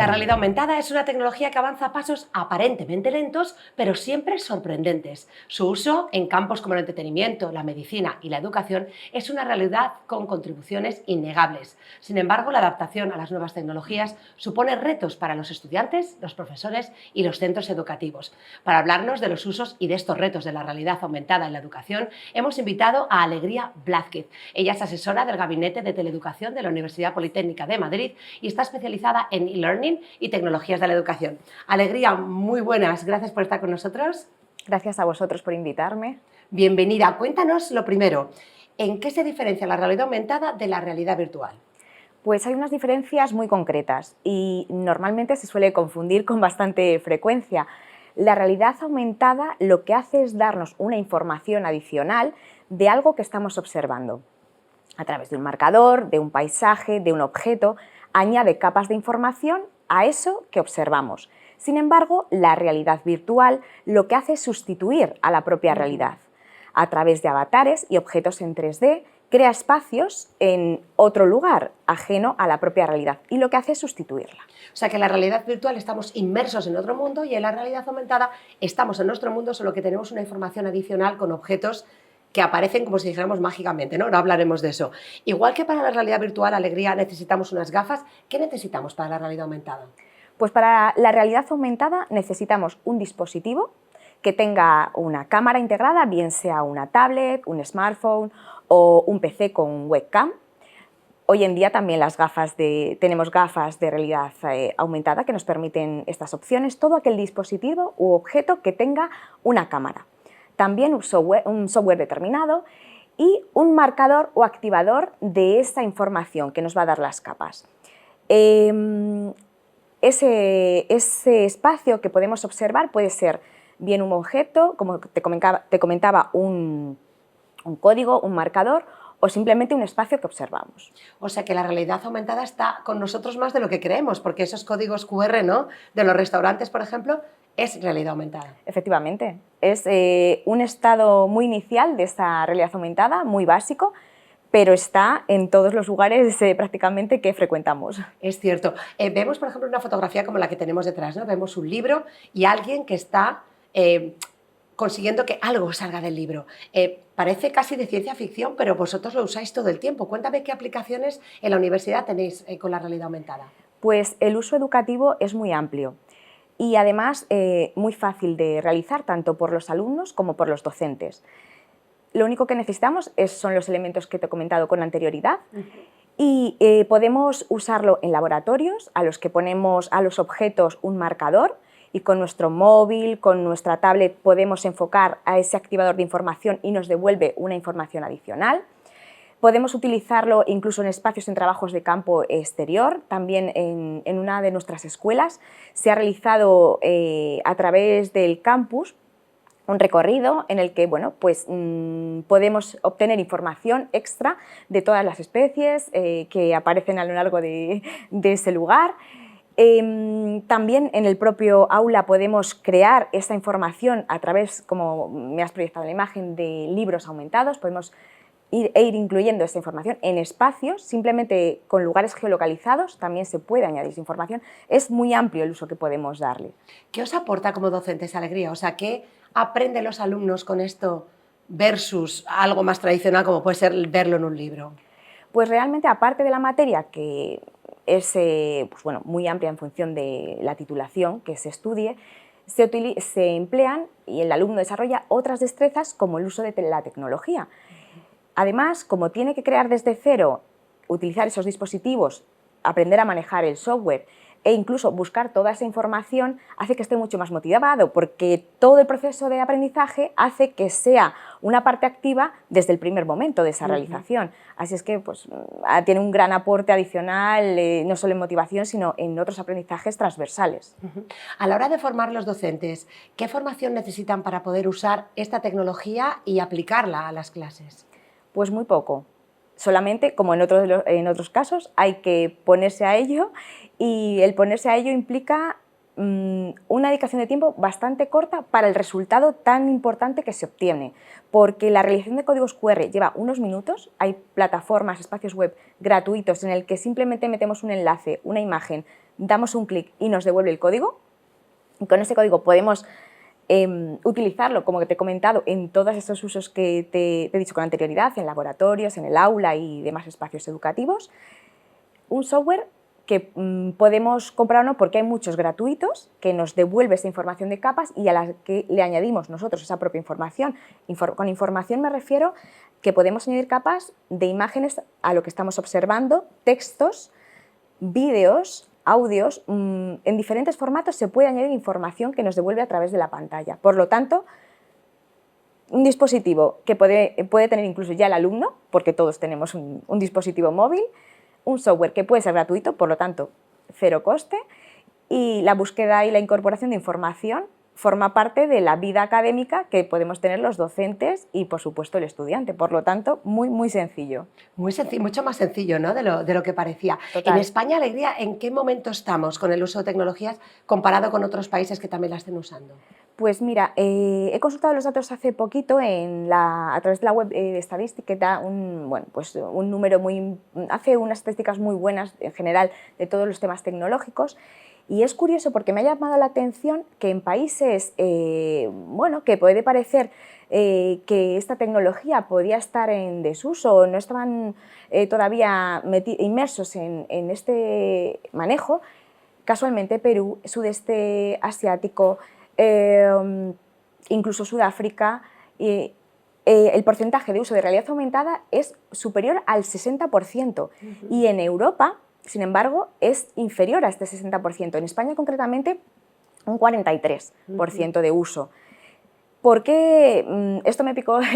La realidad aumentada es una tecnología que avanza a pasos aparentemente lentos, pero siempre sorprendentes. Su uso en campos como el entretenimiento, la medicina y la educación es una realidad con contribuciones innegables. Sin embargo, la adaptación a las nuevas tecnologías supone retos para los estudiantes, los profesores y los centros educativos. Para hablarnos de los usos y de estos retos de la realidad aumentada en la educación, hemos invitado a Alegría Blázquez. Ella es asesora del Gabinete de Teleeducación de la Universidad Politécnica de Madrid y está especializada en e-learning y tecnologías de la educación. Alegría, muy buenas, gracias por estar con nosotros. Gracias a vosotros por invitarme. Bienvenida, cuéntanos lo primero, ¿en qué se diferencia la realidad aumentada de la realidad virtual? Pues hay unas diferencias muy concretas y normalmente se suele confundir con bastante frecuencia. La realidad aumentada lo que hace es darnos una información adicional de algo que estamos observando. A través de un marcador, de un paisaje, de un objeto, añade capas de información a eso que observamos. Sin embargo, la realidad virtual lo que hace es sustituir a la propia realidad. A través de avatares y objetos en 3D, crea espacios en otro lugar, ajeno a la propia realidad, y lo que hace es sustituirla. O sea que en la realidad virtual estamos inmersos en otro mundo y en la realidad aumentada estamos en nuestro mundo, solo que tenemos una información adicional con objetos que aparecen como si dijéramos mágicamente, ¿no? No hablaremos de eso. Igual que para la realidad virtual, Alegría, necesitamos unas gafas. ¿Qué necesitamos para la realidad aumentada? Pues para la realidad aumentada necesitamos un dispositivo que tenga una cámara integrada, bien sea una tablet, un smartphone o un PC con webcam. Hoy en día también tenemos gafas de realidad aumentada que nos permiten estas opciones, todo aquel dispositivo u objeto que tenga una cámara. También un software determinado y un marcador o activador de esta información que nos va a dar las capas. Ese espacio que podemos observar puede ser bien un objeto, como te comentaba, un código, un marcador, o simplemente un espacio que observamos. O sea que la realidad aumentada está con nosotros más de lo que creemos, porque esos códigos QR, ¿no?, de los restaurantes, por ejemplo, es realidad aumentada. Efectivamente, es un estado muy inicial de esta realidad aumentada, muy básico, pero está en todos los lugares prácticamente que frecuentamos. Es cierto. Vemos, por ejemplo, una fotografía como la que tenemos detrás, ¿no? Vemos un libro y alguien que está consiguiendo que algo salga del libro. Parece casi de ciencia ficción, pero vosotros lo usáis todo el tiempo. Cuéntame qué aplicaciones en la universidad tenéis con la realidad aumentada. Pues el uso educativo es muy amplio y además muy fácil de realizar tanto por los alumnos como por los docentes. Lo único que necesitamos son los elementos que te he comentado con anterioridad y podemos usarlo en laboratorios a los que ponemos a los objetos un marcador y con nuestro móvil, con nuestra tablet podemos enfocar a ese activador de información y nos devuelve una información adicional. Podemos utilizarlo incluso en espacios en trabajos de campo exterior. También en una de nuestras escuelas se ha realizado a través del campus un recorrido en el que podemos obtener información extra de todas las especies que aparecen a lo largo de ese lugar. También en el propio aula podemos crear esa información a través, como me has proyectado en la imagen, de libros aumentados. Podemos ir incluyendo esta información en espacios, simplemente con lugares geolocalizados también se puede añadir esa información. Es muy amplio el uso que podemos darle. ¿Qué os aporta como docentes, Alegría? O sea, ¿qué aprenden los alumnos con esto versus algo más tradicional como puede ser verlo en un libro? Pues realmente, aparte de la materia, que es muy amplia en función de la titulación que se estudie, se emplean y el alumno desarrolla otras destrezas como el uso de la tecnología. Además, como tiene que crear desde cero, utilizar esos dispositivos, aprender a manejar el software e incluso buscar toda esa información, hace que esté mucho más motivado, porque todo el proceso de aprendizaje hace que sea una parte activa desde el primer momento de esa realización. Así es que tiene un gran aporte adicional, no solo en motivación, sino en otros aprendizajes transversales. A la hora de formar los docentes, ¿qué formación necesitan para poder usar esta tecnología y aplicarla a las clases? Pues muy poco. Solamente, como en otros casos, hay que ponerse a ello y el ponerse a ello implica una dedicación de tiempo bastante corta para el resultado tan importante que se obtiene, porque la realización de códigos QR lleva unos minutos, hay plataformas, espacios web gratuitos en el que simplemente metemos un enlace, una imagen, damos un clic y nos devuelve el código, y con ese código podemos utilizarlo, como te he comentado, en todos estos usos que te he dicho con anterioridad, en laboratorios, en el aula y demás espacios educativos. Un software que podemos comprar o no, porque hay muchos gratuitos que nos devuelve esa información de capas y a las que le añadimos nosotros esa propia información. Con información me refiero que podemos añadir capas de imágenes a lo que estamos observando, textos, vídeos, audios, en diferentes formatos se puede añadir información que nos devuelve a través de la pantalla. Por lo tanto, un dispositivo que puede tener incluso ya el alumno, porque todos tenemos un dispositivo móvil, un software que puede ser gratuito, por lo tanto, cero coste, y la búsqueda y la incorporación de información forma parte de la vida académica que podemos tener los docentes y, por supuesto, el estudiante. Por lo tanto, muy, muy sencillo. Muy sencillo, mucho más sencillo, ¿no?, de lo que parecía. Total. En España, Alegría, ¿en qué momento estamos con el uso de tecnologías comparado con otros países que también la estén usando? Pues mira, he consultado los datos hace poquito a través de la web de estadística, que da un número hace unas estadísticas muy buenas en general de todos los temas tecnológicos. Y es curioso porque me ha llamado la atención que en países, que puede parecer que esta tecnología podía estar en desuso, no estaban todavía inmersos en este manejo, casualmente Perú, sudeste asiático, incluso Sudáfrica, el porcentaje de uso de realidad aumentada es superior al 60%. Y en Europa, sin embargo, es inferior a este 60%. En España, concretamente, un 43% de uso. ¿Por qué? Esto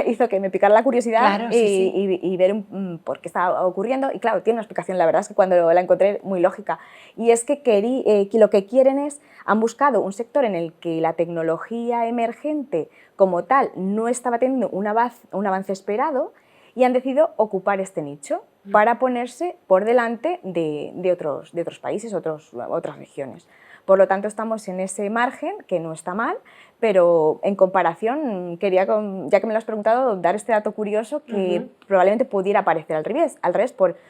hizo que me picara la curiosidad, claro, sí. y ver por qué estaba ocurriendo. Y claro, tiene una explicación, la verdad es que cuando la encontré muy lógica. Y es que lo que quieren han buscado un sector en el que la tecnología emergente como tal no estaba teniendo un avance esperado y han decidido ocupar este nicho para ponerse por delante de otros países, otras regiones. Por lo tanto, estamos en ese margen, que no está mal, pero en comparación, quería, ya que me lo has preguntado, dar este dato curioso que probablemente pudiera parecer al revés,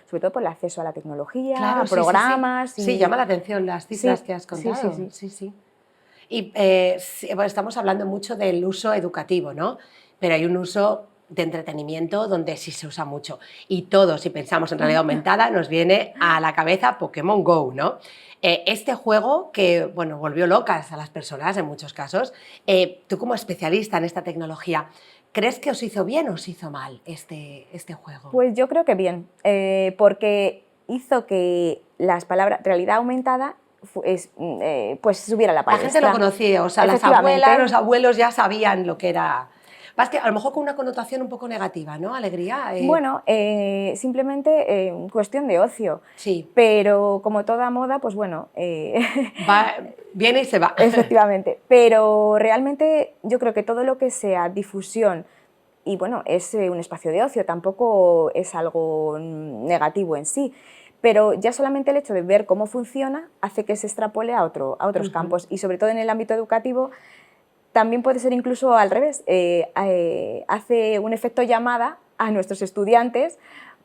sobre todo por el acceso a la tecnología, claro, a programas. Sí, llama la atención las cifras que has contado. Sí. Y estamos hablando mucho del uso educativo, ¿no? Pero hay un uso de entretenimiento donde sí se usa mucho. Y todos, si pensamos en realidad aumentada, nos viene a la cabeza Pokémon Go, ¿no? Este juego que, volvió locas a las personas en muchos casos. Tú, como especialista en esta tecnología, ¿crees que os hizo bien o os hizo mal este juego? Pues yo creo que bien, porque hizo que las palabras realidad aumentada pues subiera la palestra. La gente lo conocía, o sea, las abuelas, los abuelos ya sabían lo que era. Más que a lo mejor con una connotación un poco negativa, ¿no? Alegría. Bueno, simplemente cuestión de ocio. Sí. Pero como toda moda, pues bueno. Viene y se va. Efectivamente. Pero realmente yo creo que todo lo que sea difusión, y bueno, es un espacio de ocio, tampoco es algo negativo en sí. Pero ya solamente el hecho de ver cómo funciona hace que se extrapole a otros campos. Y sobre todo en el ámbito educativo, también puede ser incluso al revés. Hace un efecto llamada a nuestros estudiantes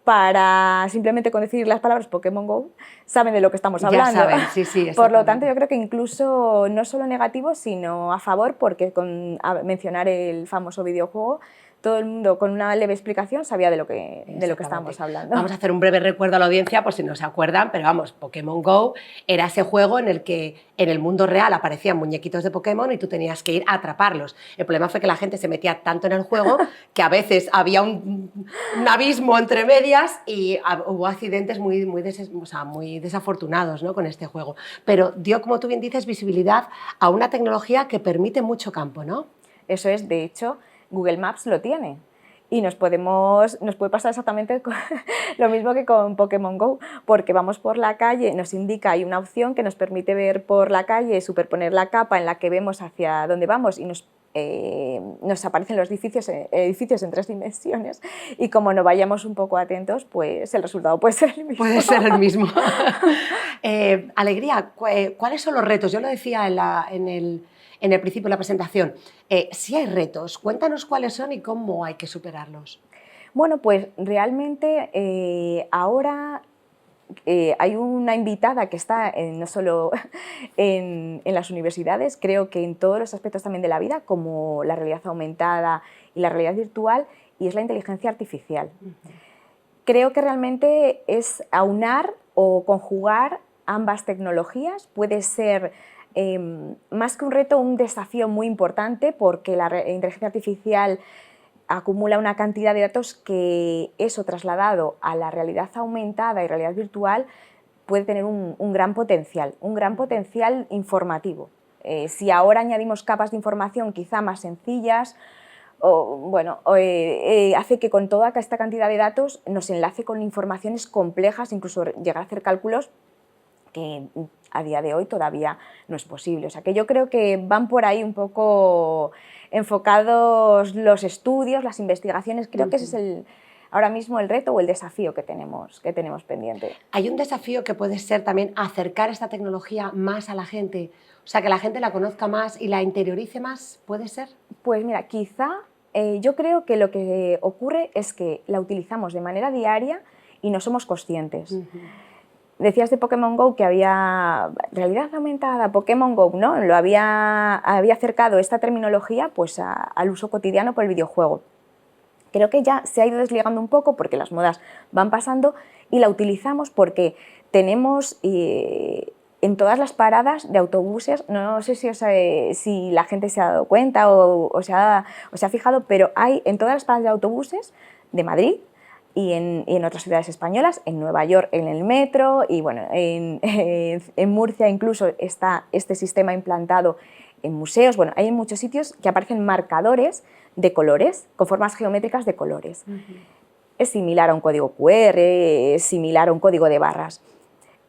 para simplemente con decir las palabras Pokémon Go saben de lo que estamos hablando. Ya saben, sí. Por lo tanto, yo creo que incluso no solo negativo, sino a favor, porque a mencionar el famoso videojuego, todo el mundo con una leve explicación sabía de lo que estábamos hablando. Vamos a hacer un breve recuerdo a la audiencia por si no se acuerdan, pero vamos, Pokémon Go era ese juego en el que en el mundo real aparecían muñequitos de Pokémon y tú tenías que ir a atrparlos. El problema fue que la gente se metía tanto en el juego que a veces había un abismo entre medias y hubo accidentes muy desafortunados, ¿no?, con este juego. Pero dio, como tú bien dices, visibilidad a una tecnología que permite mucho campo, ¿no? Eso es, de hecho, Google Maps lo tiene y nos puede pasar exactamente lo mismo que con Pokémon Go, porque vamos por la calle, nos indica, hay una opción que nos permite ver por la calle, superponer la capa en la que vemos hacia dónde vamos y nos nos aparecen los edificios en 3 dimensiones y como no vayamos un poco atentos, pues el resultado puede ser el mismo. Puede ser el mismo. Alegría, ¿cuáles son los retos? Yo lo decía en el principio de la presentación. Si hay retos, cuéntanos cuáles son y cómo hay que superarlos. Bueno, pues realmente ahora hay una invitada que está no solo en las universidades, creo que en todos los aspectos también de la vida, como la realidad aumentada y la realidad virtual, y es la inteligencia artificial. Creo que realmente es aunar o conjugar ambas tecnologías. Puede ser más que un reto, un desafío muy importante, porque la inteligencia artificial acumula una cantidad de datos que eso trasladado a la realidad aumentada y realidad virtual puede tener un gran potencial informativo. Si ahora añadimos capas de información quizá más sencillas, hace que con toda esta cantidad de datos nos enlace con informaciones complejas, incluso llegar a hacer cálculos que a día de hoy todavía no es posible. O sea que yo creo que van por ahí un poco enfocados los estudios, las investigaciones. Creo que ese es ahora mismo el reto o el desafío que tenemos pendiente. Hay un desafío que puede ser también acercar esta tecnología más a la gente, o sea, que la gente la conozca más y la interiorice más, ¿puede ser? Pues mira, quizá yo creo que lo que ocurre es que la utilizamos de manera diaria y no somos conscientes. Decías de Pokémon GO que había realidad aumentada, Pokémon GO, ¿no? Lo había acercado esta terminología pues, al uso cotidiano por el videojuego. Creo que ya se ha ido desligando un poco porque las modas van pasando y la utilizamos porque tenemos en todas las paradas de autobuses, no sé si la gente se ha dado cuenta o se ha fijado, pero hay en todas las paradas de autobuses de Madrid y en otras ciudades españolas, en Nueva York en el metro y bueno, en Murcia incluso está este sistema implantado en museos. Bueno, hay en muchos sitios que aparecen marcadores de colores, con formas geométricas de colores. Es similar a un código QR, es similar a un código de barras.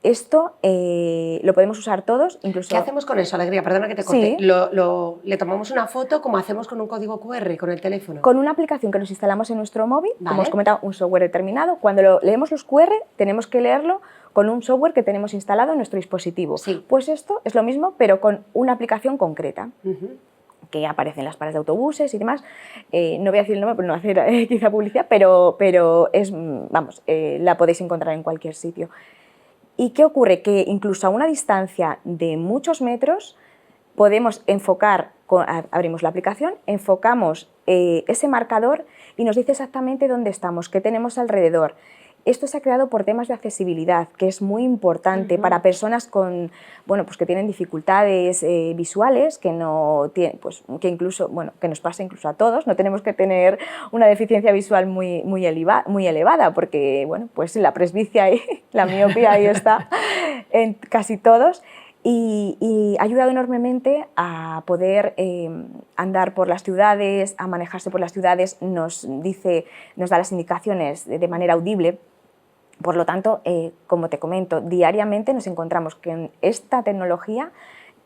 Esto lo podemos usar todos, incluso... ¿Qué hacemos con eso, Alegría? Perdona que te corte. Sí. ¿Le tomamos una foto como hacemos con un código QR, con el teléfono? Con una aplicación que nos instalamos en nuestro móvil, ¿Vale? Como os comentaba, un software determinado. Cuando leemos los QR, tenemos que leerlo con un software que tenemos instalado en nuestro dispositivo. Sí. Pues esto es lo mismo, pero con una aplicación concreta. Que aparece en las paradas de autobuses y demás. No voy a decir el nombre por no hacer quizá publicidad, pero es, vamos, la podéis encontrar en cualquier sitio. ¿Y qué ocurre? Que incluso a una distancia de muchos metros podemos enfocar, abrimos la aplicación, enfocamos ese marcador y nos dice exactamente dónde estamos, qué tenemos alrededor. Esto se ha creado por temas de accesibilidad, que es muy importante para personas con, bueno, pues que tienen dificultades visuales, que no tienen, pues, que incluso, bueno, que nos pasa incluso a todos. No tenemos que tener una deficiencia visual muy elevada, porque, bueno, pues la presbicia y la miopía ahí está en casi todos. Y ha ayudado enormemente a poder andar por las ciudades, a manejarse por las ciudades, nos da las indicaciones de manera audible. Por lo tanto, como te comento, diariamente nos encontramos con esta tecnología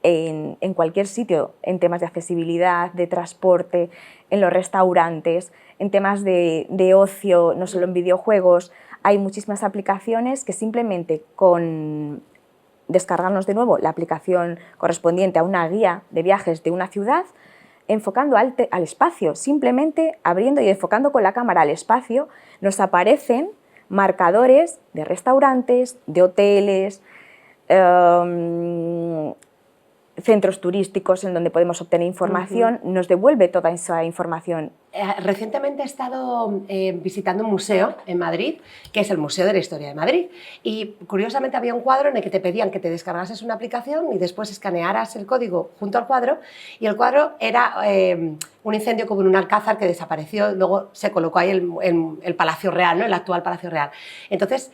en cualquier sitio, en temas de accesibilidad, de transporte, en los restaurantes, en temas de ocio, no solo en videojuegos. Hay muchísimas aplicaciones que simplemente con descargarnos de nuevo la aplicación correspondiente a una guía de viajes de una ciudad, enfocando al espacio, simplemente abriendo y enfocando con la cámara al espacio, nos aparecen marcadores de restaurantes, de hoteles, centros turísticos en donde podemos obtener información, nos devuelve toda esa información. Recientemente he estado visitando un museo en Madrid, que es el Museo de la Historia de Madrid, y curiosamente había un cuadro en el que te pedían que te descargases una aplicación y después escanearas el código junto al cuadro, y el cuadro era un incendio como en un alcázar que desapareció, luego se colocó ahí el Palacio Real, ¿no? El actual Palacio Real. Entonces,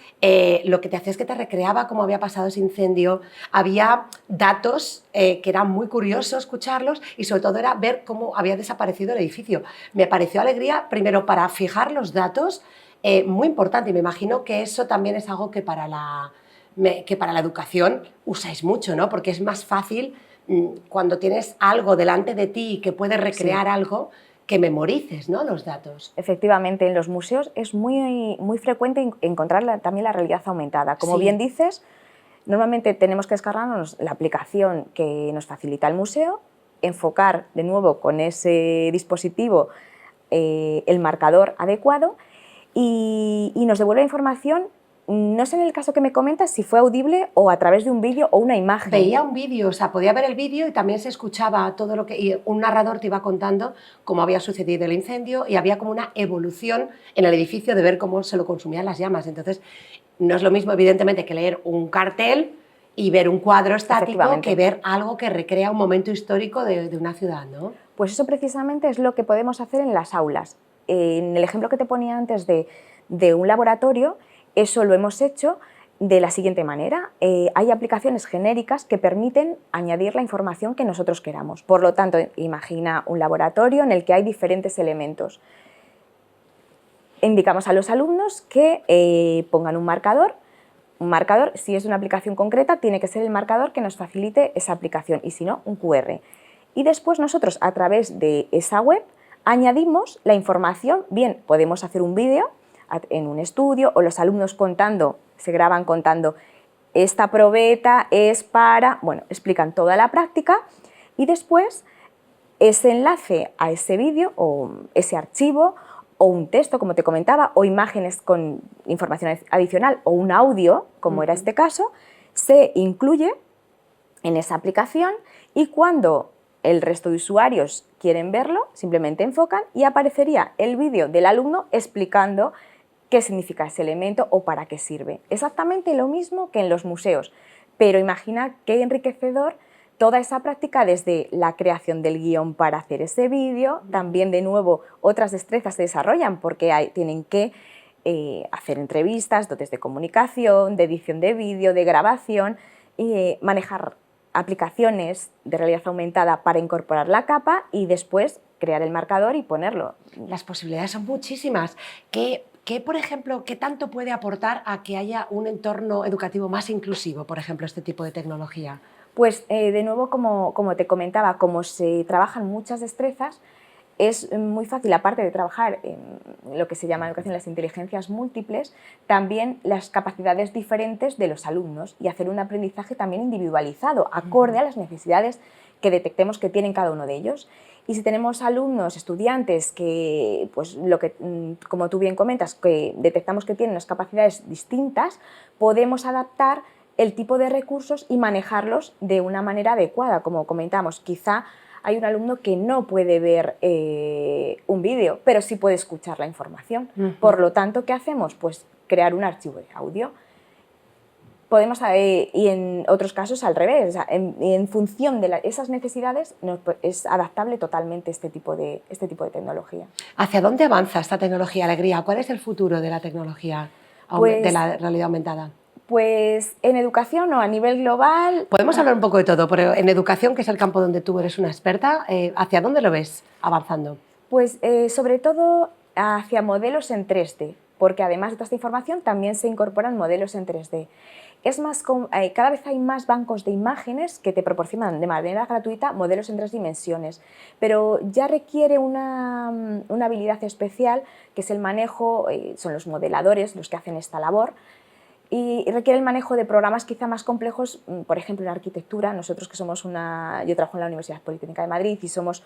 lo que te hacía es que te recreaba cómo había pasado ese incendio, había datos que eran muy curiosos escucharlos y sobre todo era ver cómo había desaparecido el edificio. Me pareció, Alegría, primero para fijar los datos, muy importante, y me imagino que eso también es algo que para la educación usáis mucho, ¿no? Porque es más fácil cuando tienes algo delante de ti que puedes recrear algo, que memorices, ¿no?, los datos. Efectivamente, en los museos es muy frecuente encontrar también la realidad aumentada. Como bien dices, normalmente tenemos que descargarnos la aplicación que nos facilita el museo, enfocar de nuevo con ese dispositivo el marcador adecuado y nos devuelve información. No sé en el caso que me comentas si fue audible o a través de un vídeo o una imagen. Veía un vídeo, o sea, podía ver el vídeo y también se escuchaba todo lo que... Y un narrador te iba contando cómo había sucedido el incendio y había como una evolución en el edificio de ver cómo se lo consumían las llamas. Entonces, no es lo mismo, evidentemente, que leer un cartel y ver un cuadro estático que ver algo que recrea un momento histórico de una ciudad, ¿no? Pues eso precisamente es lo que podemos hacer en las aulas. En el ejemplo que te ponía antes de un laboratorio, eso lo hemos hecho de la siguiente manera. Hay aplicaciones genéricas que permiten añadir la información que nosotros queramos. Por lo tanto, imagina un laboratorio en el que hay diferentes elementos. Indicamos a los alumnos que pongan un marcador. Un marcador, si es una aplicación concreta, tiene que ser el marcador que nos facilite esa aplicación y si no, un QR. Y después nosotros, a través de esa web, añadimos la información. Bien, podemos hacer un vídeo en un estudio o los alumnos se graban contando esta probeta es para... Bueno, explican toda la práctica y después ese enlace a ese vídeo o ese archivo o un texto, como te comentaba, o imágenes con información adicional o un audio, como era este caso, se incluye en esa aplicación y cuando el resto de usuarios quieren verlo, simplemente enfocan y aparecería el vídeo del alumno explicando qué significa ese elemento o para qué sirve. Exactamente lo mismo que en los museos, pero imagina qué enriquecedor toda esa práctica desde la creación del guión para hacer ese vídeo, también de nuevo otras destrezas se desarrollan porque tienen que hacer entrevistas, dotes de comunicación, de edición de vídeo, de grabación, manejar aplicaciones de realidad aumentada para incorporar la capa y después crear el marcador y ponerlo. Las posibilidades son muchísimas. ¿Qué, por ejemplo, qué tanto puede aportar a que haya un entorno educativo más inclusivo, por ejemplo, este tipo de tecnología? Pues de nuevo, como te comentaba, como se trabajan muchas destrezas, es muy fácil, aparte de trabajar en lo que se llama educación las inteligencias múltiples, también las capacidades diferentes de los alumnos y hacer un aprendizaje también individualizado, acorde a las necesidades que detectemos que tienen cada uno de ellos. Y si tenemos alumnos, estudiantes, que, pues, como tú bien comentas, que detectamos que tienen unas capacidades distintas, podemos adaptar el tipo de recursos y manejarlos de una manera adecuada. Como comentamos, quizá hay un alumno que no puede ver un vídeo, pero sí puede escuchar la información. Por lo tanto, ¿qué hacemos? Pues crear un archivo de audio. Podemos, y en otros casos al revés, en función de esas necesidades es adaptable totalmente este tipo de tecnología. ¿Hacia dónde avanza esta tecnología, Alegría? ¿Cuál es el futuro de la tecnología de la realidad aumentada? Pues en educación o a nivel global... Podemos hablar un poco de todo, pero en educación, que es el campo donde tú eres una experta, ¿hacia dónde lo ves avanzando? Pues sobre todo hacia modelos en 3D, porque además de toda esta información también se incorporan modelos en 3D. Es más, cada vez hay más bancos de imágenes que te proporcionan de manera gratuita modelos en 3 dimensiones, pero ya requiere una habilidad especial, que es el manejo, son los modeladores los que hacen esta labor, y requiere el manejo de programas quizá más complejos, por ejemplo en arquitectura. Nosotros que somos yo trabajo en la Universidad Politécnica de Madrid y somos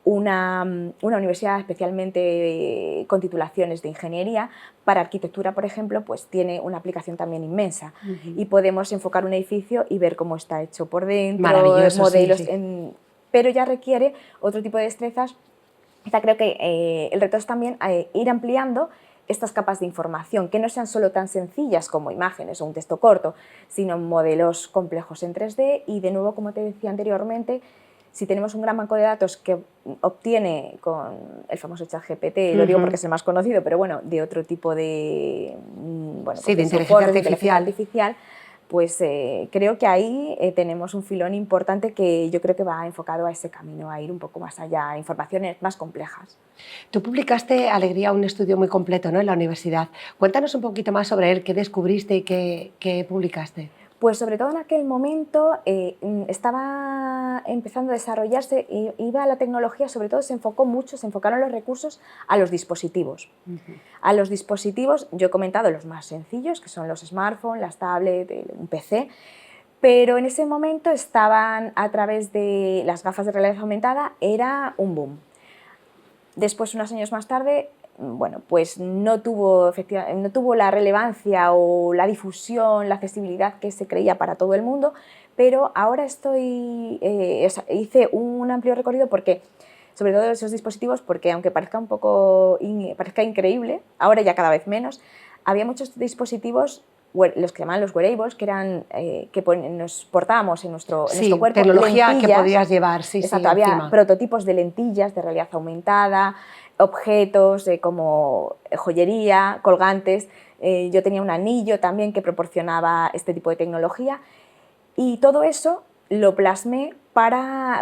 una universidad especialmente con titulaciones de ingeniería. Para arquitectura, por ejemplo, pues tiene una aplicación también inmensa y podemos enfocar un edificio y ver cómo está hecho por dentro, modelos, sí. Pero ya requiere otro tipo de destrezas. Creo que el reto es también ir ampliando estas capas de información, que no sean solo tan sencillas como imágenes o un texto corto, sino modelos complejos en 3D y, de nuevo, como te decía anteriormente, si tenemos un gran banco de datos que obtiene con el famoso ChatGPT, lo digo porque es el más conocido, pero bueno, de otro tipo de, de inteligencia artificial, pues creo que ahí tenemos un filón importante que yo creo que va enfocado a ese camino, a ir un poco más allá, a informaciones más complejas. Tú publicaste, Alegría, un estudio muy completo, ¿no?, en la universidad. Cuéntanos un poquito más sobre él, qué descubriste y qué publicaste. Pues sobre todo en aquel momento estaba estaba empezando a desarrollarse, iba la tecnología, sobre todo se enfocaron los recursos a los dispositivos. A los dispositivos, yo he comentado los más sencillos, que son los smartphones, las tablets, un PC, pero en ese momento estaban a través de las gafas de realidad aumentada, era un boom. Después, unos años más tarde, bueno, pues no tuvo la relevancia o la difusión, la accesibilidad que se creía para todo el mundo, pero ahora hice un amplio recorrido porque, sobre todo esos dispositivos, porque aunque parezca parezca increíble, ahora ya cada vez menos, había muchos dispositivos, los que llamaban los wearables, que eran nos portábamos en nuestro cuerpo. Tecnología lentillas, que podías llevar, sí, exacto, sí, había encima. prototipos de lentillas de realidad aumentada, objetos como joyería, colgantes. Yo tenía un anillo también que proporcionaba este tipo de tecnología y todo eso lo plasmé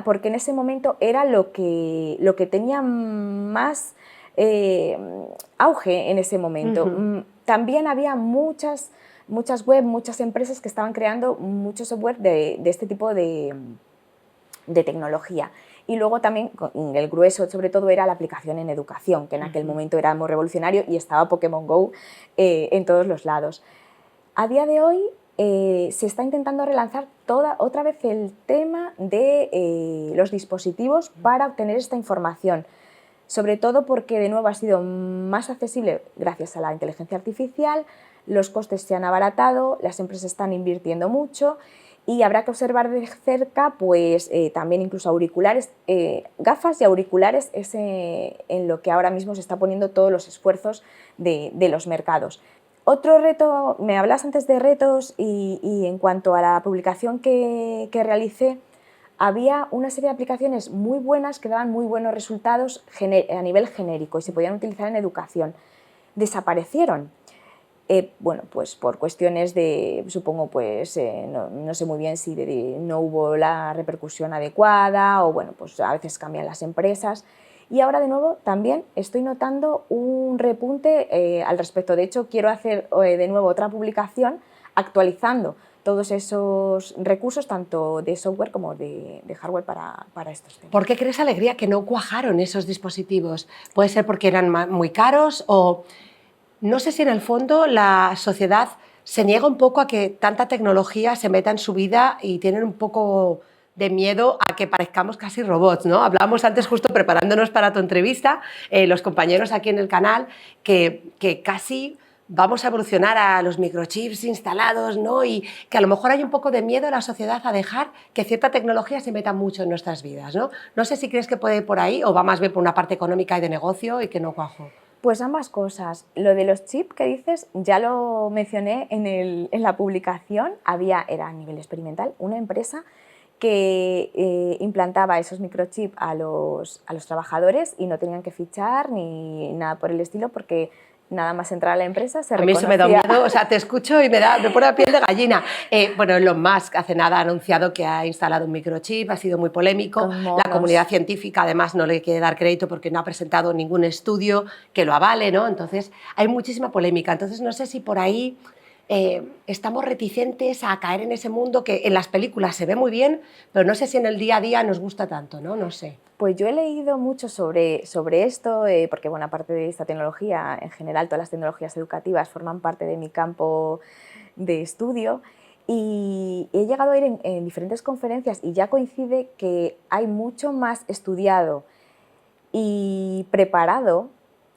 porque en ese momento era lo que tenía más auge en ese momento. También había muchas web, muchas empresas que estaban creando mucho software de este tipo de tecnología. Y luego también el grueso, sobre todo, era la aplicación en educación, que en aquel momento era muy revolucionario y estaba Pokémon Go en todos los lados. A día de hoy se está intentando relanzar otra vez el tema de los dispositivos para obtener esta información, sobre todo porque de nuevo ha sido más accesible gracias a la inteligencia artificial, los costes se han abaratado, las empresas están invirtiendo mucho y habrá que observar de cerca pues, también incluso auriculares, gafas y auriculares es en lo que ahora mismo se está poniendo todos los esfuerzos de los mercados. Otro reto, me hablas antes de retos y en cuanto a la publicación que realicé, había una serie de aplicaciones muy buenas que daban muy buenos resultados a nivel genérico y se podían utilizar en educación. Desaparecieron. Bueno, pues por cuestiones de, supongo, pues no sé muy bien si no hubo la repercusión adecuada o bueno, pues a veces cambian las empresas. Y ahora de nuevo también estoy notando un repunte al respecto. De hecho, quiero hacer de nuevo otra publicación actualizando todos esos recursos, tanto de software como de hardware para estos temas. ¿Por qué crees, Alegría, que no cuajaron esos dispositivos? ¿Puede ser porque eran muy caros o no sé si en el fondo la sociedad se niega un poco a que tanta tecnología se meta en su vida y tienen un poco de miedo a que parezcamos casi robots, ¿no? Hablábamos antes, justo preparándonos para tu entrevista, los compañeros aquí en el canal, que casi vamos a evolucionar a los microchips instalados, ¿no? Y que a lo mejor hay un poco de miedo en la sociedad a dejar que cierta tecnología se meta mucho en nuestras vidas, ¿no? No sé si crees que puede ir por ahí o va más bien por una parte económica y de negocio y que no cuajo. Pues ambas cosas. Lo de los chips que dices, ya lo mencioné en la publicación, era a nivel experimental, una empresa que implantaba esos microchips a los trabajadores y no tenían que fichar ni nada por el estilo porque nada más entrar a la empresa se reconocía. A mí eso me da miedo, o sea, te escucho y me pone la piel de gallina. Bueno, Elon Musk hace nada ha anunciado que ha instalado un microchip, ha sido muy polémico. La comunidad científica además no le quiere dar crédito porque no ha presentado ningún estudio que lo avale, ¿no? Entonces hay muchísima polémica. Entonces no sé si por ahí estamos reticentes a caer en ese mundo que en las películas se ve muy bien, pero no sé si en el día a día nos gusta tanto, ¿no? No sé. Pues yo he leído mucho sobre esto, porque bueno, aparte de esta tecnología, en general todas las tecnologías educativas forman parte de mi campo de estudio y he llegado a ir en diferentes conferencias y ya coincide que hay mucho más estudiado y preparado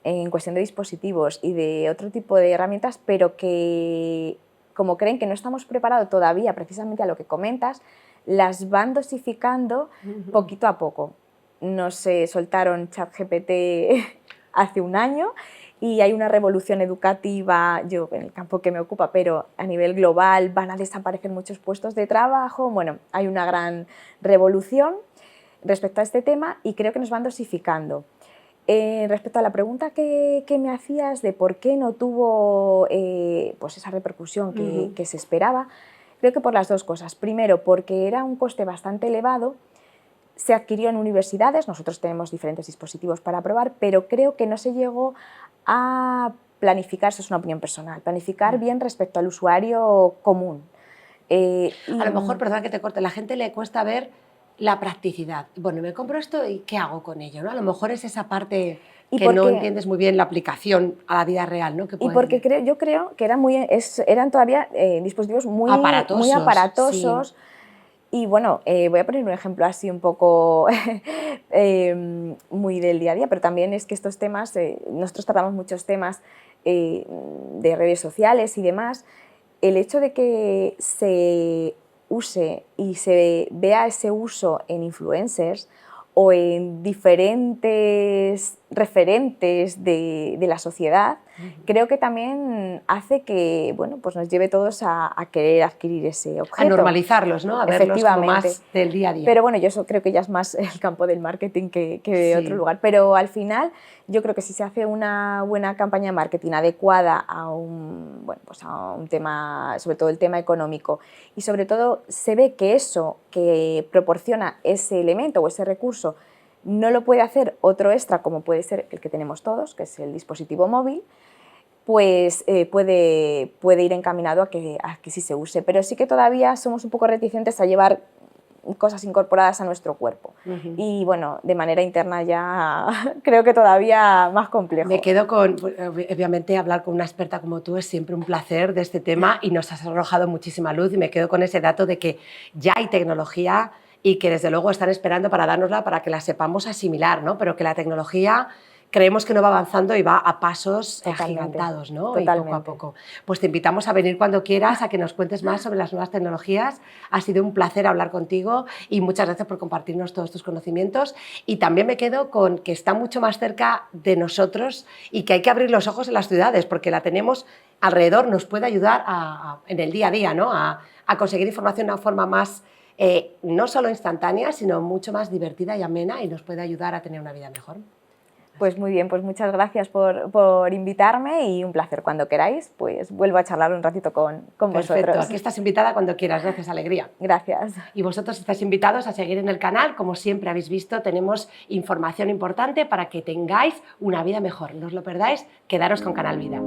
en cuestión de dispositivos y de otro tipo de herramientas, pero que como creen que no estamos preparados todavía precisamente a lo que comentas, las van dosificando poquito a poco. No sé, soltaron ChatGPT hace un año y hay una revolución educativa, yo en el campo que me ocupa, pero a nivel global van a desaparecer muchos puestos de trabajo, bueno, hay una gran revolución respecto a este tema y creo que nos van dosificando. Respecto a la pregunta que me hacías de por qué no tuvo pues esa repercusión que se esperaba, creo que por las dos cosas. Primero, porque era un coste bastante elevado, se adquirió en universidades, nosotros tenemos diferentes dispositivos para probar, pero creo que no se llegó a planificar, eso es una opinión personal, planificar bien respecto al usuario común. A lo mejor, perdona que te corte, a la gente le cuesta ver la practicidad. Bueno, me compro esto y ¿qué hago con ello? ¿No? A lo mejor es esa parte Y que no porque- entiendes muy bien la aplicación a la vida real, ¿no? Que Y puede porque tener. yo creo que eran todavía dispositivos muy Aparatosos, sí. aparatosos. Y bueno, voy a poner un ejemplo así un poco muy del día a día, pero también es que estos temas, nosotros tratamos muchos temas de redes sociales y demás. El hecho de que se use y se vea ese uso en influencers o en diferentes referentes de la sociedad, creo que también hace que bueno, pues nos lleve todos a querer adquirir ese A objeto. normalizarlos, ¿no? A verlos como más del día a día. Pero bueno, yo eso creo que ya es más el campo del marketing que de Sí. otro lugar. Pero al final yo creo que si se hace una buena campaña de marketing adecuada a bueno, pues a un tema, sobre todo el tema económico, y sobre todo se ve que eso que proporciona ese elemento o ese recurso no lo puede hacer otro extra como puede ser el que tenemos todos, que es el dispositivo móvil, pues puede ir encaminado a que sí se use. Pero sí que todavía somos un poco reticentes a llevar cosas incorporadas a nuestro cuerpo. Y bueno, de manera interna ya creo que todavía más complejo. Me quedo con, obviamente hablar con una experta como tú es siempre un placer de este tema y nos has arrojado muchísima luz y me quedo con ese dato de que ya hay tecnología y que desde luego están esperando para dárnosla para que la sepamos asimilar, ¿no? Pero que la tecnología creemos que no va avanzando y va a pasos agigantados, ¿no? Y poco a poco. Pues te invitamos a venir cuando quieras, a que nos cuentes más sobre las nuevas tecnologías. Ha sido un placer hablar contigo y muchas gracias por compartirnos todos tus conocimientos. Y también me quedo con que está mucho más cerca de nosotros y que hay que abrir los ojos en las ciudades porque la tenemos alrededor, nos puede ayudar en el día a día, ¿no? A conseguir información de una forma más no solo instantánea, sino mucho más divertida y amena y nos puede ayudar a tener una vida mejor. Pues muy bien, pues muchas gracias por invitarme y un placer. Cuando queráis, pues vuelvo a charlar un ratito con vosotros. Perfecto, aquí estás invitada cuando quieras. Gracias, Alegría. Gracias. Y vosotros estáis invitados a seguir en el canal. Como siempre habéis visto, tenemos información importante para que tengáis una vida mejor. No os lo perdáis, quedaros con Canal Vida.